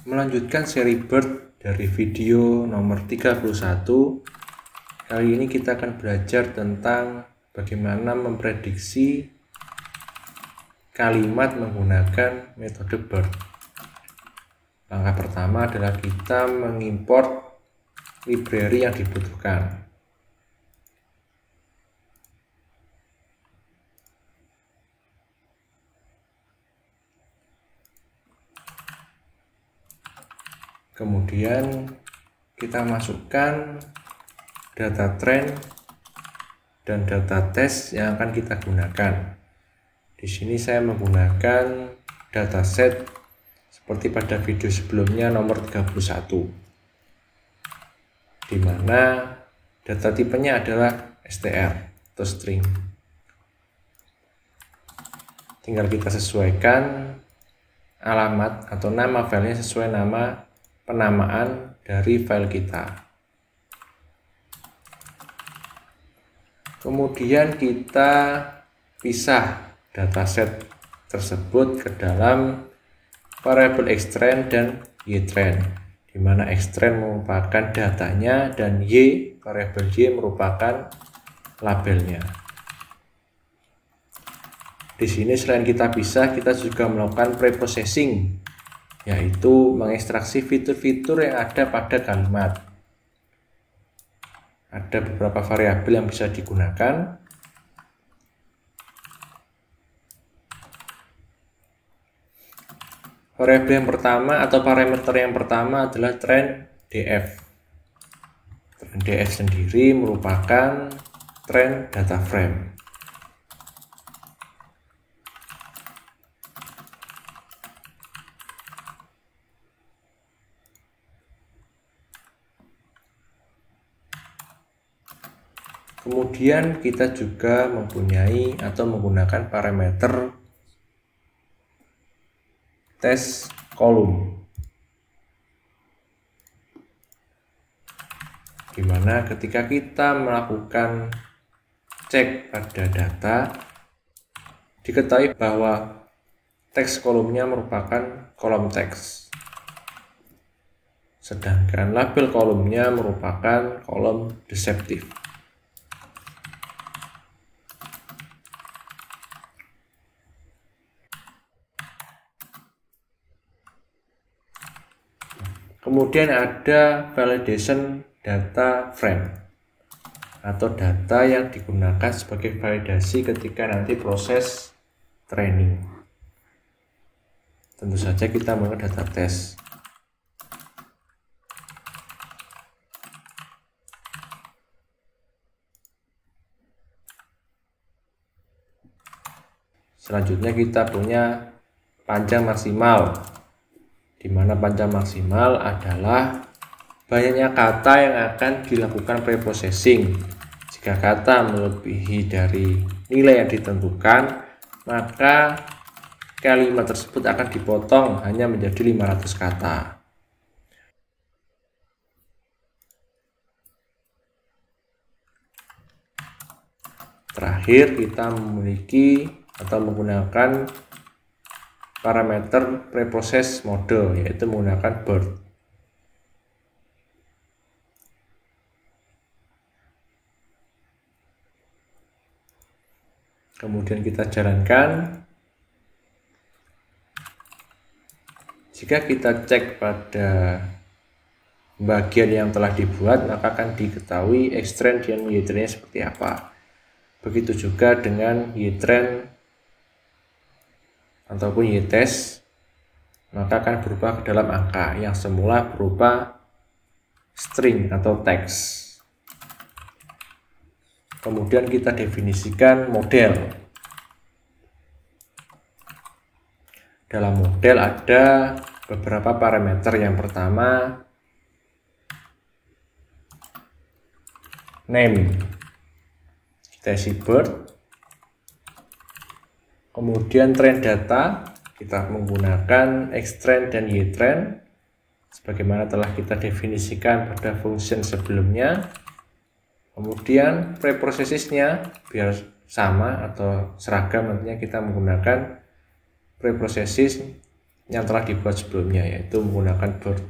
Melanjutkan seri BERT dari video nomor 31. Kali ini kita akan belajar tentang bagaimana memprediksi kalimat menggunakan metode BERT. Langkah pertama adalah kita mengimport library yang dibutuhkan. Kemudian kita masukkan data trend dan data test yang akan kita gunakan. Di sini saya menggunakan dataset seperti pada video sebelumnya nomor 31, di mana data tipenya adalah str atau string. Tinggal kita sesuaikan alamat atau nama filenya sesuai nama penamaan dari file kita. Kemudian kita pisah dataset tersebut ke dalam variabel xtrend dan ytrend, di mana xtrend merupakan datanya dan variabel y merupakan labelnya. Di sini selain kita pisah, kita juga melakukan preprocessing, yaitu mengekstraksi fitur-fitur yang ada pada kalimat. Ada beberapa variabel yang bisa digunakan. Variabel yang pertama atau parameter yang pertama adalah trend df. Trend df sendiri merupakan trend data frame. Kemudian kita juga mempunyai atau menggunakan parameter test kolom, di mana ketika kita melakukan cek pada data, diketahui bahwa teks kolomnya merupakan kolom teks, sedangkan label kolomnya merupakan kolom deskriptif. Kemudian ada validation data frame atau data yang digunakan sebagai validasi ketika nanti proses training. Tentu saja kita menggunakan data test. Selanjutnya kita punya panjang maksimal, di mana panjang maksimal adalah banyaknya kata yang akan dilakukan preprocessing. Jika kata melebihi dari nilai yang ditentukan, maka kalimat tersebut akan dipotong hanya menjadi 500 kata. Terakhir, kita memiliki atau menggunakan parameter preprocess mode, yaitu menggunakan BERT. Kemudian kita jalankan. Jika kita cek pada bagian yang telah dibuat, maka akan diketahui xtrend dan ytrend seperti apa. Begitu juga dengan ytrend ataupun ytest, maka akan berubah ke dalam angka yang semula berupa string atau teks. Kemudian kita definisikan model. Dalam model ada beberapa parameter. Yang pertama, name. Kita isi BERT. Kemudian trend data, kita menggunakan xtrend dan ytrend sebagaimana telah kita definisikan pada function sebelumnya. Kemudian preprocessesnya biar sama atau seragam, nantinya kita menggunakan preprocesses yang telah dibuat sebelumnya, yaitu menggunakan BERT.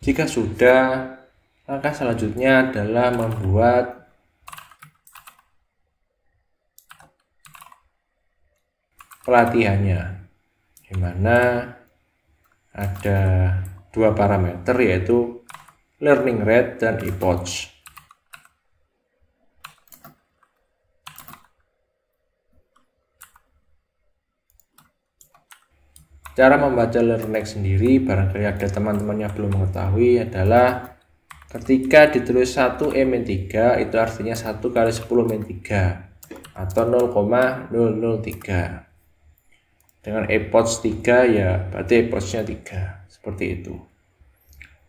Jika sudah, langkah selanjutnya adalah membuat pelatihannya, di mana ada dua parameter, yaitu learning rate dan epoch. Cara membaca learning rate sendiri, barangkali ada teman-teman yang belum mengetahui, adalah ketika ditulis 1 E-3 itu artinya 1 kali 10-3 atau 0,003. Dengan epoch 3 ya berarti epochnya 3, seperti itu.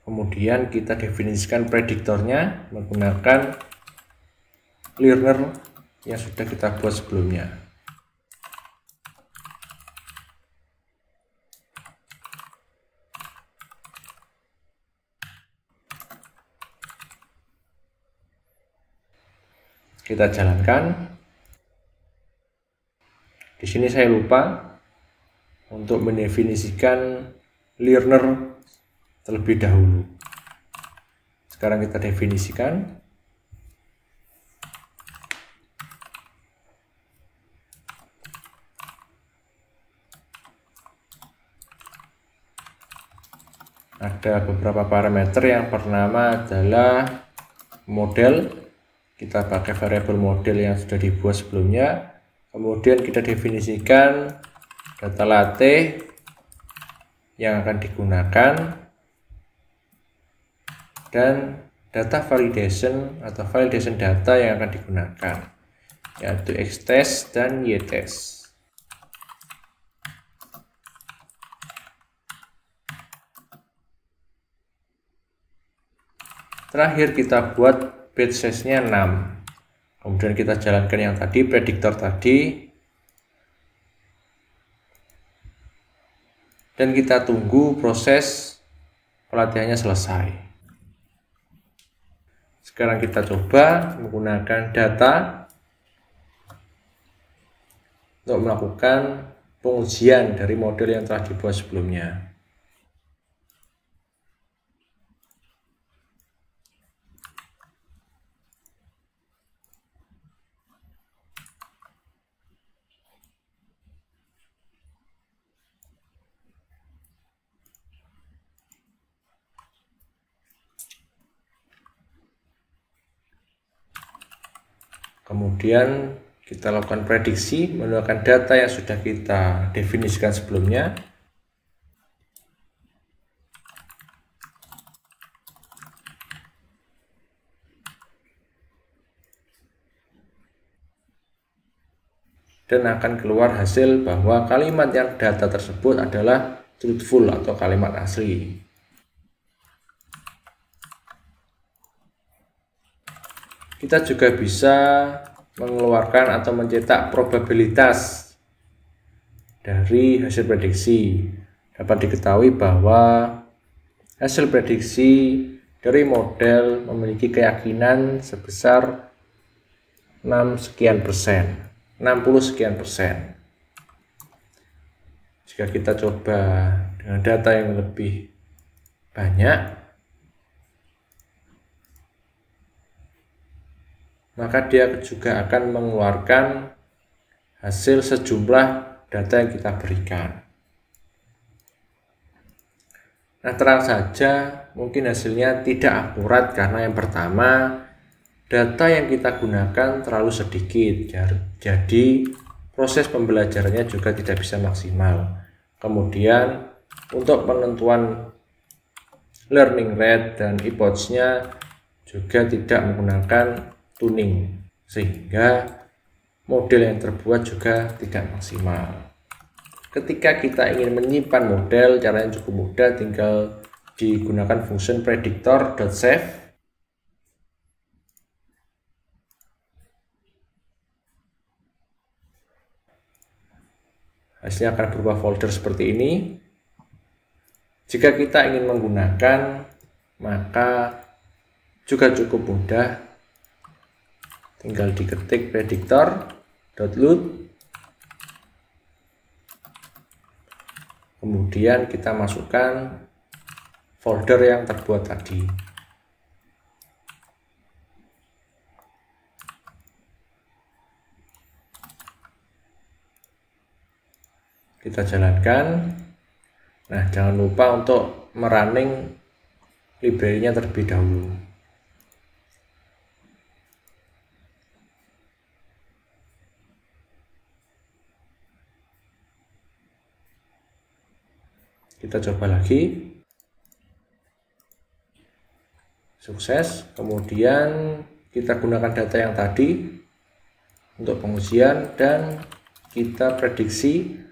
Kemudian kita definisikan prediktornya menggunakan learner yang sudah kita buat sebelumnya. Kita jalankan. Di sini saya lupa untuk mendefinisikan learner terlebih dahulu. Sekarang kita definisikan. Ada beberapa parameter, yang pertama adalah model. Kita pakai variabel model yang sudah dibuat sebelumnya. Kemudian kita definisikan data latih yang akan digunakan dan data validation atau validation data yang akan digunakan, yaitu X-test dan Y-test. Terakhir kita buat batch size-nya 6. Kemudian kita jalankan yang tadi, prediktor tadi. Dan kita tunggu proses pelatihannya selesai. Sekarang kita coba menggunakan data untuk melakukan pengujian dari model yang telah dibuat sebelumnya. Kemudian kita lakukan prediksi menggunakan data yang sudah kita definisikan sebelumnya. Dan akan keluar hasil bahwa kalimat yang data tersebut adalah truthful atau kalimat asli. Kita juga bisa mengeluarkan atau mencetak probabilitas dari hasil prediksi. Dapat diketahui bahwa hasil prediksi dari model memiliki keyakinan sebesar 60 sekian persen. Jika kita coba dengan data yang lebih banyak, maka dia juga akan mengeluarkan hasil sejumlah data yang kita berikan. Nah, terang saja mungkin hasilnya tidak akurat karena yang pertama, data yang kita gunakan terlalu sedikit, jadi proses pembelajarannya juga tidak bisa maksimal. Kemudian untuk penentuan learning rate dan epoch-nya juga tidak menggunakan tuning, sehingga model yang terbuat juga tidak maksimal. Ketika kita ingin menyimpan model, caranya cukup mudah, tinggal digunakan fungsi predictor.save. Hasilnya akan berupa folder seperti ini. Jika kita ingin menggunakan, maka juga cukup mudah. tinggal diketik predictor.load, kemudian kita masukkan folder yang terbuat tadi. Kita jalankan. Nah, jangan lupa untuk merunning library-nya terlebih dahulu. Kita coba lagi. Sukses. Kemudian kita gunakan data yang tadi untuk pengujian dan kita prediksi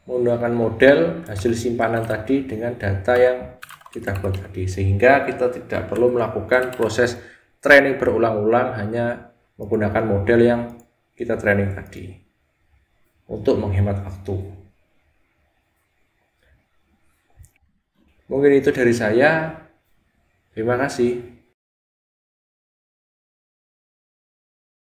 menggunakan model hasil simpanan tadi dengan data yang kita buat tadi, sehingga kita tidak perlu melakukan proses training berulang-ulang, hanya menggunakan model yang kita training tadi untuk menghemat waktu. Mungkin itu dari saya. Terima kasih.